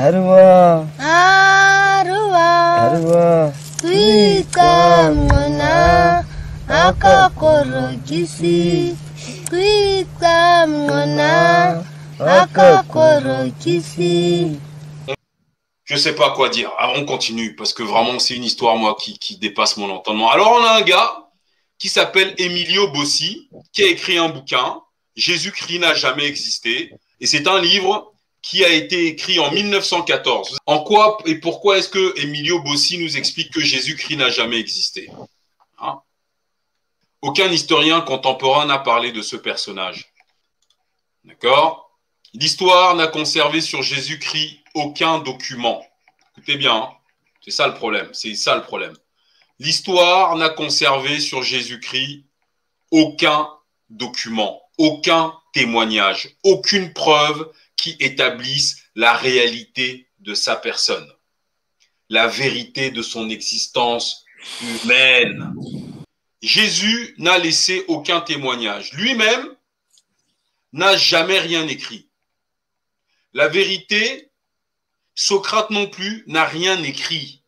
Arwa, Arwa, arwa, Kwika mwana, akakorokisi. Kwika mwana, akakorokisi. Je sais pas quoi dire. Alors, on continue parce que vraiment, c'est une histoire, moi, qui dépasse mon entendement. Alors, on a un gars qui s'appelle Emilio Bossi, qui a écrit un bouquin, Jésus-Christ n'a jamais existé. Et c'est un livre qui a été écrit en 1914. En quoi et pourquoi est-ce que Emilio Bossi nous explique que Jésus-Christ n'a jamais existé? Hein? Aucun historien contemporain n'a parlé de ce personnage. D'accord? L'histoire n'a conservé sur Jésus-Christ aucun document. Écoutez bien, hein, c'est ça le problème. C'est ça le problème. L'histoire n'a conservé sur Jésus-Christ aucun document, aucun témoignage, aucune preuve qui établisse la réalité de sa personne, la vérité de son existence humaine. Jésus n'a laissé aucun témoignage. Lui-même n'a jamais rien écrit. La vérité, Socrate non plus n'a rien écrit,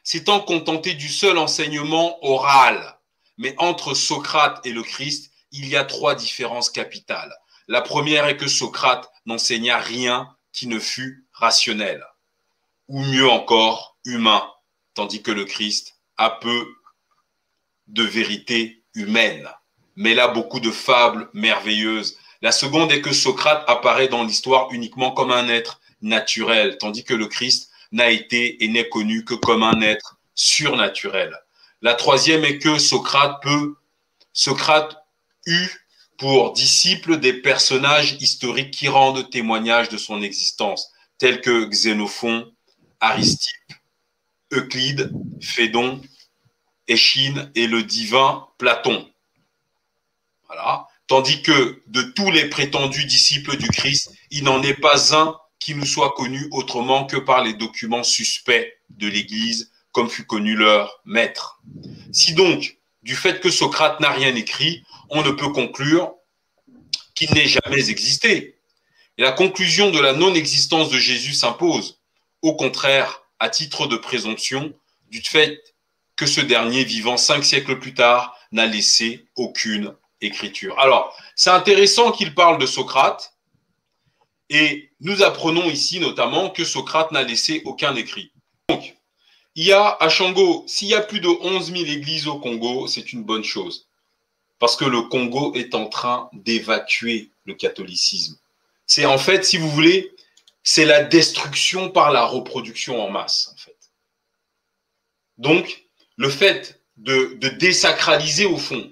s'étant contenté du seul enseignement oral. Mais entre Socrate et le Christ, il y a 3 différences capitales. La première est que Socrate n'enseigna rien qui ne fût rationnel, ou mieux encore, humain, tandis que le Christ a peu de vérité humaine, mais là beaucoup de fables merveilleuses. La seconde est que Socrate apparaît dans l'histoire uniquement comme un être naturel, tandis que le Christ n'a été et n'est connu que comme un être surnaturel. La troisième est que Socrate eut pour disciples des personnages historiques qui rendent témoignage de son existence, tels que Xénophon, Aristippe, Euclide, Phédon, Échine et le divin Platon. Voilà. Tandis que de tous les prétendus disciples du Christ, il n'en est pas un qui nous soit connu autrement que par les documents suspects de l'Église, comme fut connu leur maître. Si donc, du fait que Socrate n'a rien écrit, on ne peut conclure qu'il n'ait jamais existé. Et la conclusion de la non-existence de Jésus s'impose, au contraire, à titre de présomption, du fait que ce dernier, vivant 5 siècles plus tard, n'a laissé aucune écriture. Alors, c'est intéressant qu'il parle de Socrate, et nous apprenons ici notamment que Socrate n'a laissé aucun écrit. Donc, il y a à Shango, s'il y a plus de 11 000 églises au Congo, c'est une bonne chose, parce que le Congo est en train d'évacuer le catholicisme. C'est en fait, si vous voulez, c'est la destruction par la reproduction en masse, en fait. Donc, le fait de désacraliser au fond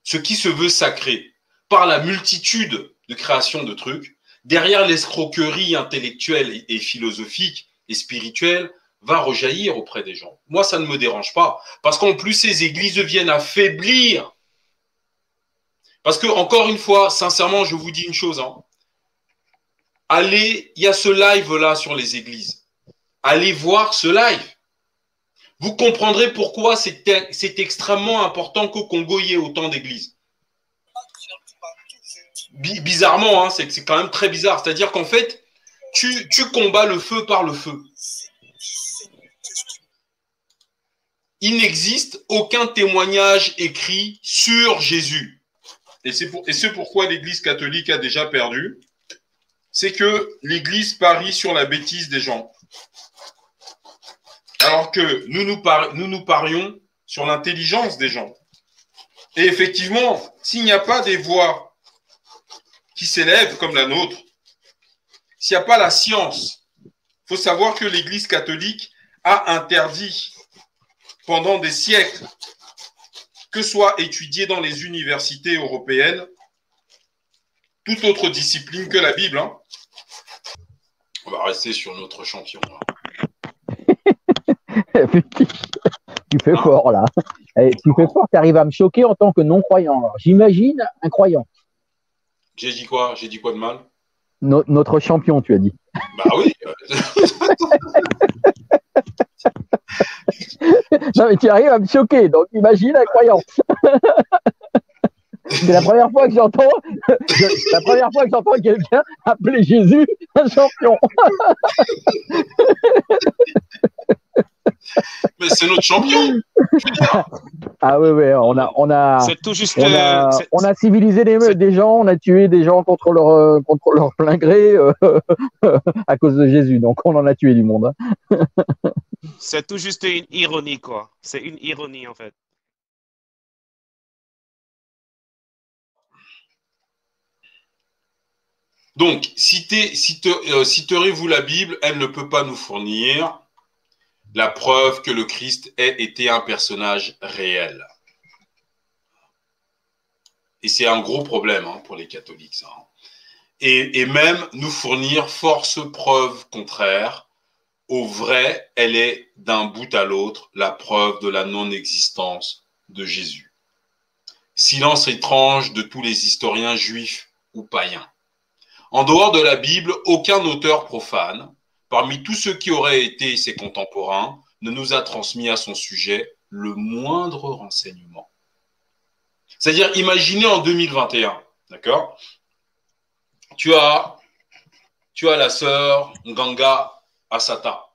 ce qui se veut sacré par la multitude de créations de trucs, derrière l'escroquerie intellectuelle et philosophique et spirituelle, va rejaillir auprès des gens. Moi, ça ne me dérange pas, parce qu'en plus, ces églises viennent affaiblir. Parce que, encore une fois, sincèrement, je vous dis une chose, hein. Allez, il y a ce live-là sur les églises. Allez voir ce live. Vous comprendrez pourquoi c'est extrêmement important qu'au Congo, il y ait autant d'églises. Bizarrement, hein, c'est quand même très bizarre. C'est-à-dire qu'en fait, tu combats le feu par le feu. Il n'existe aucun témoignage écrit sur Jésus. Et c'est pourquoi l'Église catholique a déjà perdu. C'est que l'Église parie sur la bêtise des gens. Alors que nous parions sur l'intelligence des gens. Et effectivement, s'il n'y a pas des voix qui s'élèvent comme la nôtre, s'il n'y a pas la science, il faut savoir que l'Église catholique a interdit pendant des siècles que soit étudiée dans les universités européennes toute autre discipline que la Bible. Hein. On va rester sur notre champion. Hein. Tu fais fort là. Tu fais fort, tu arrives à me choquer en tant que non-croyant. J'imagine un croyant. J'ai dit quoi? J'ai dit quoi de mal? Notre champion, tu as dit. Bah oui. Non mais tu arrives à me choquer, donc imagine un croyant. C'est la première fois que j'entends quelqu'un appeler Jésus un champion. Mais c'est notre champion. Ah oui, C'est tout juste. on a civilisé des gens, on a tué des gens contre leur plein gré à cause de Jésus. Donc on en a tué du monde. Hein. C'est tout juste une ironie, quoi. C'est une ironie, en fait. Donc, citerez-vous la Bible, elle ne peut pas nous fournir la preuve que le Christ ait été un personnage réel. Et c'est un gros problème pour les catholiques, ça. Et même nous fournir force preuve contraire. Au vrai, elle est d'un bout à l'autre la preuve de la non-existence de Jésus. Silence étrange de tous les historiens juifs ou païens. En dehors de la Bible, aucun auteur profane, parmi tous ceux qui auraient été ses contemporains, ne nous a transmis à son sujet le moindre renseignement. C'est-à-dire, imaginez en 2021, d'accord? Tu as la sœur Nganga Asata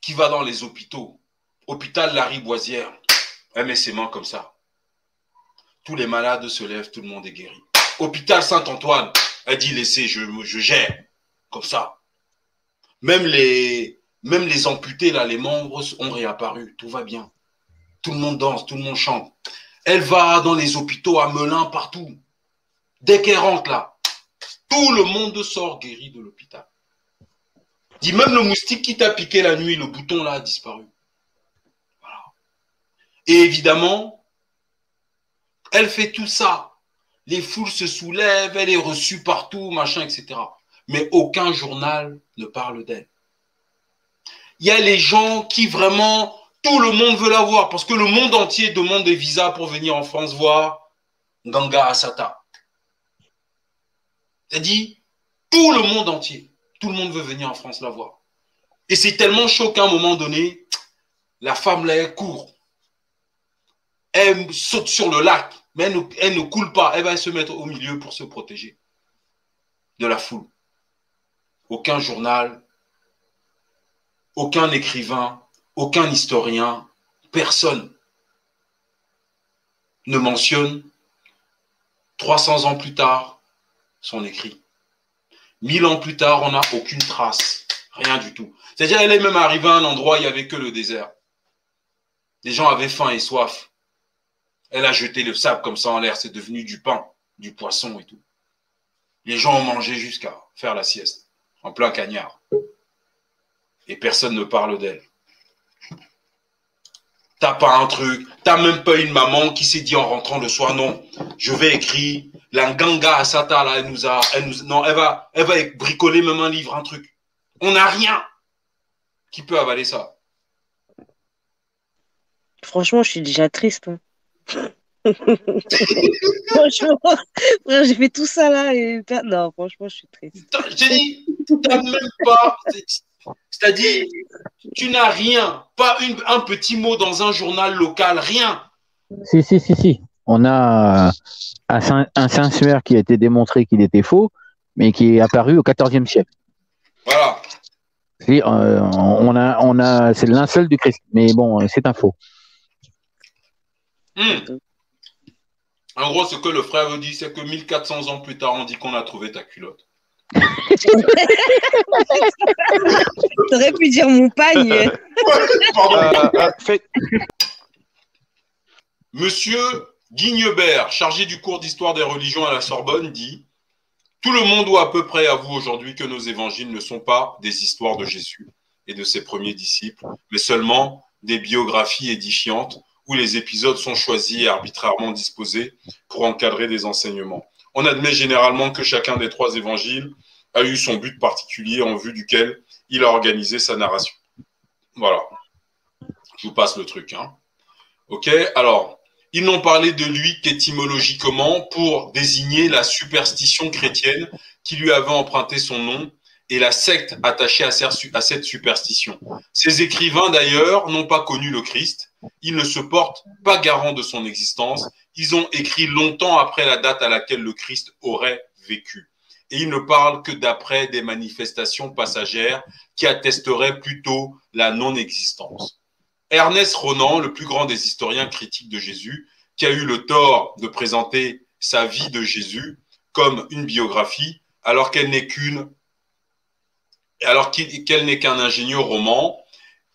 qui va dans les hôpitaux. Hôpital Lariboisière, elle met ses mains comme ça. Tous les malades se lèvent, tout le monde est guéri. Hôpital Saint-Antoine, elle dit laissez, je gère, comme ça. Même les amputés, là, les membres ont réapparu, tout va bien. Tout le monde danse, tout le monde chante. Elle va dans les hôpitaux à Melun, partout. Dès qu'elle rentre là, tout le monde sort guéri de l'hôpital. Dit même le moustique qui t'a piqué la nuit, le bouton là a disparu. Voilà. Et évidemment, elle fait tout ça. Les foules se soulèvent, elle est reçue partout, machin, etc. Mais aucun journal ne parle d'elle. Il y a les gens qui vraiment, tout le monde veut la voir parce que le monde entier demande des visas pour venir en France voir Nganga Asata. C'est-à-dire, tout le monde entier, tout le monde veut venir en France la voir. Et c'est tellement chaud qu'à un moment donné, la femme là, elle court. Elle saute sur le lac, mais elle ne coule pas. Elle va se mettre au milieu pour se protéger de la foule. Aucun journal, aucun écrivain, aucun historien, personne ne mentionne 300 ans plus tard son écrit. 1000 ans plus tard, on n'a aucune trace, rien du tout. C'est-à-dire, elle est même arrivée à un endroit où il n'y avait que le désert. Les gens avaient faim et soif. Elle a jeté le sable comme ça en l'air, c'est devenu du pain, du poisson et tout. Les gens ont mangé jusqu'à faire la sieste, en plein cagnard. Et personne ne parle d'elle. T'as pas un truc, t'as même pas une maman qui s'est dit en rentrant le soir, non, je vais écrire, la Nganga Asata, là, elle va bricoler même un livre, un truc. On n'a rien qui peut avaler ça. Franchement, je suis déjà triste. Hein. Franchement, frère, j'ai fait tout ça là et non, franchement, je suis triste. J'ai dit, t'as même pas, c'est-à-dire, tu n'as rien, pas un petit mot dans un journal local, rien. Si. On a un Saint-Suaire qui a été démontré qu'il était faux, mais qui est apparu au XIVe siècle. Voilà. C'est le linceul du Christ, mais bon, c'est un faux. En gros, ce que le frère veut dire, c'est que 1400 ans plus tard, on dit qu'on a trouvé ta culotte. T'aurais pu dire mon pagne. Monsieur Guignebert, chargé du cours d'histoire des religions à la Sorbonne, dit « Tout le monde doit à peu près avouer aujourd'hui que nos évangiles ne sont pas des histoires de Jésus et de ses premiers disciples, mais seulement des biographies édifiantes où les épisodes sont choisis et arbitrairement disposés pour encadrer des enseignements. On admet généralement que chacun des 3 évangiles a eu son but particulier en vue duquel il a organisé sa narration. » Voilà. Je vous passe le truc. Hein. OK, alors, ils n'ont parlé de lui qu'étymologiquement pour désigner la superstition chrétienne qui lui avait emprunté son nom et la secte attachée à cette superstition. Ces écrivains, d'ailleurs, n'ont pas connu le Christ. Ils ne se portent pas garant de son existence. ils ont écrit longtemps après la date à laquelle le Christ aurait vécu. Et ils ne parlent que d'après des manifestations passagères qui attesteraient plutôt la non-existence. Ernest Renan, le plus grand des historiens critiques de Jésus, qui a eu le tort de présenter sa vie de Jésus comme une biographie, alors qu'elle n'est qu'un ingénieux roman,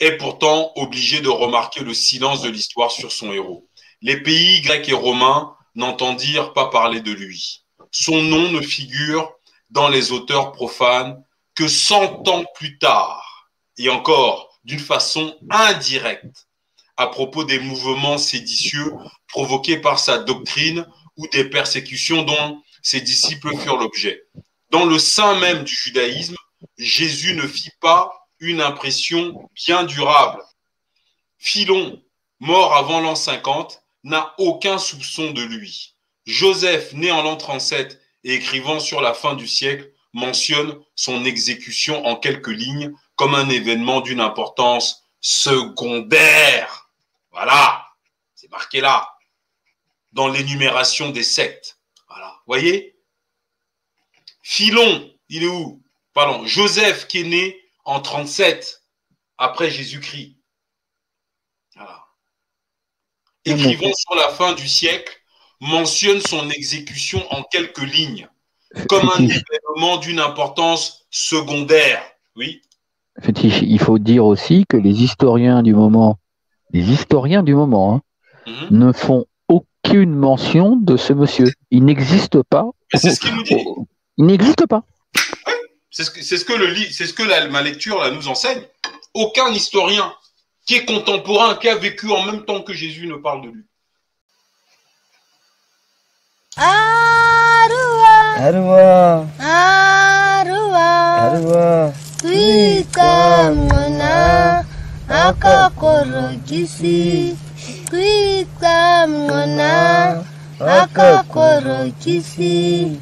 est pourtant obligé de remarquer le silence de l'histoire sur son héros. Les pays grecs et romains n'entendirent pas parler de lui. Son nom ne figure dans les auteurs profanes que 100 ans plus tard, et encore d'une façon indirecte, à propos des mouvements séditieux provoqués par sa doctrine ou des persécutions dont ses disciples furent l'objet. Dans le sein même du judaïsme, Jésus ne fit pas une impression bien durable. Philon, mort avant l'an 50, n'a aucun soupçon de lui. Joseph, né en l'an 37 et écrivant sur la fin du siècle, mentionne son exécution en quelques lignes comme un événement d'une importance secondaire. Voilà, c'est marqué là, dans l'énumération des sectes. Voilà, voyez? Philon, il est où? Pardon, Joseph qui est né en 37 après Jésus-Christ. Voilà. Écrivant sur la fin du siècle, mentionne son exécution en quelques lignes, comme un événement d'une importance secondaire. Oui. Fétiche, il faut dire aussi que les historiens du moment, ne font aucune mention de ce monsieur. Il n'existe pas. Mais c'est ce qu'il nous dit. Il n'existe pas. Oui. C'est ce que ma lecture là, nous enseigne. Aucun historien qui est contemporain, qui a vécu en même temps que Jésus ne parle de lui. Arwa, Kuika mwana akakorokisi, Kuika mwana akakorokisi.